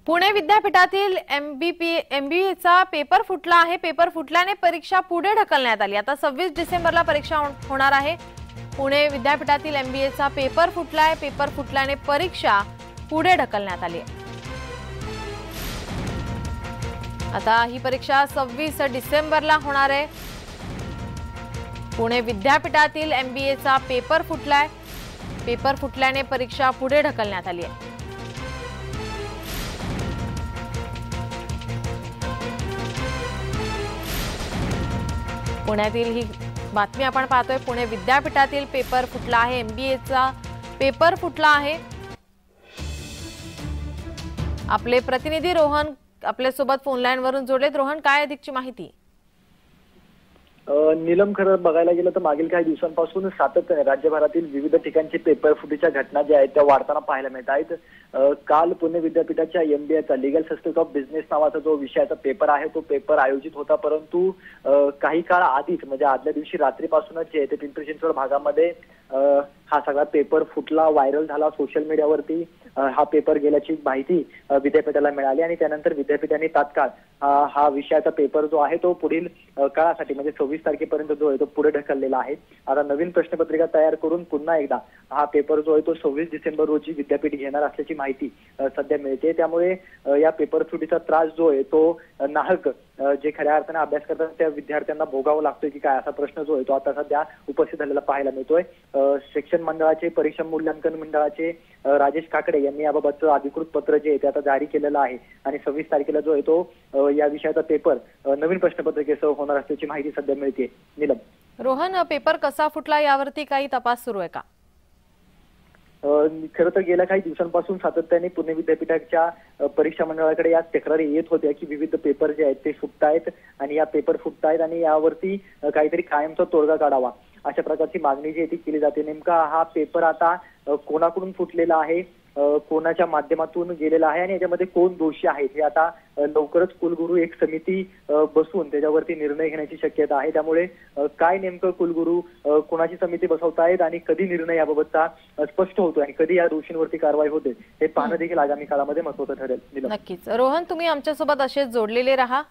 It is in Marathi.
पुणे विद्यापीठातील एमबीएचा पेपर फुटला आहे। पेपर फुटल्याने परीक्षा पुढे ढकलण्यात आली। आता 26 डिसेंबरला परीक्षा होणार आहे। पुणे विद्यापीठातील एमबीएचा पेपर फुटलाय। पेपर फुटल्याने परीक्षा पुढे ढकलण्यात आली आहे। आता ही परीक्षा 26 डिसेंबरला होणार आहे। पुणे विद्यापीठातील एमबीएचा पेपर फुटलाय। पेपर फुटल्याने परीक्षा पुढे ढकलण्यात आली आहे। पुण्यातील ही बातमी आपण पाहतोय। पुणे विद्यापीठातील पेपर फुटला आहे। एमबीएचा पेपर फुटला आहे। आपले प्रतिनिधी रोहन आपल्या सोबत फोन लाईन वरून जोडलेत। रोहन, काय अधिकची माहिती? नीलम, खरं बघायला गेलं तर मागील काही दिवसांपासून सातत्याने राज्यभरातील विविध ठिकाणची पेपर फुटीच्या घटना ज्या आहेत त्या वाढताना पाहायला मिळत आहेत। काल पुणे विद्यापीठाच्या एमबीएचा लीगल सिस्टम्स ऑफ बिझनेस नावाचा जो विषयाचा पेपर आहे तो पेपर आयोजित होता, परंतु काही काळ आधीच म्हणजे आदल्या दिवशी रात्रीपासूनच जे ते पिंपरी चिंचवड भागामध्ये हा सगळा पेपर फुटला, व्हायरल झाला। सोशल मीडियावरती हा पेपर गेल्याची माहिती विद्यापीठाला मिळाली आणि त्यानंतर विद्यापीठाने तात्काळ हा विषयाचा पेपर जो आहे तो पुढील काळासाठी म्हणजे 26 तारखेपर्यंत जो आहे तो पुढे ढकललेला आहे। आता नवीन प्रश्नपत्रिका तयार करून पुन्हा एकदा हा पेपर जो आहे तो 26 डिसेंबर रोजी विद्यापीठ घेणार असल्याची माहिती सध्या मिळते। त्यामुळे या पेपर फुटीचा त्रास जो आहे तो नाहक जे खऱ्या अर्थाने अभ्यास करतात त्या विद्यार्थ्यांना भोगावा लागतोय की काय, असा प्रश्न जो आहे तो आता सध्या उपस्थित झालेला पाहायला मिळतोय। शिक्षण मंडळाचे परीक्षा मूल्यांकन मंडळाचे राजेश काकडे यांनी याबाबतचं अधिकृत पत्र जे आहे ते आता जारी केलेलं आहे आणि 26 तारखेला जो आहे तो या विषयाचा पेपर नवीन प्रश्नपत्रिकेसह होणार असल्याची माहिती सध्या मिळते। नीलम, रोहन, पेपर कसा फुटला यावरती काही तपास सुरू आहे का? खरं तर गेल्या काही दिवसांपासून सातत्याने पुणे विद्यापीठाच्या परीक्षा मंडळाकडे या तक्रारी येत होत्या की विविध पेपर जे आहेत ते फुटतायत आणि या पेपर फुटतायत आणि यावरती काहीतरी कायमचा तोडगा काढावा अशा प्रकारची मागणी जी आहे ती केली जाते। नेमका हा पेपर आता कोणाकडून फुटलेला आहे, कोणाच्या माध्यमातून गेलेला आहे आणि याच्यामध्ये कोण दोषी आहेत हे आता लवकरच कुलगुरू एक समिती बसून त्याच्यावरती निर्णय घेण्याची शक्यता आहे। त्यामुळे काय नेमकं कुलगुरू कोणाची समिती बसवतायत आणि कधी निर्णय याबाबतचा स्पष्ट होतोय आणि कधी या दोषींवरती कारवाई होते हे पाहणं देखील आगामी काळामध्ये महत्त्वाचं ठरेल। नक्कीच रोहन, तुम्ही आमच्यासोबत असेच जोडलेले राहा।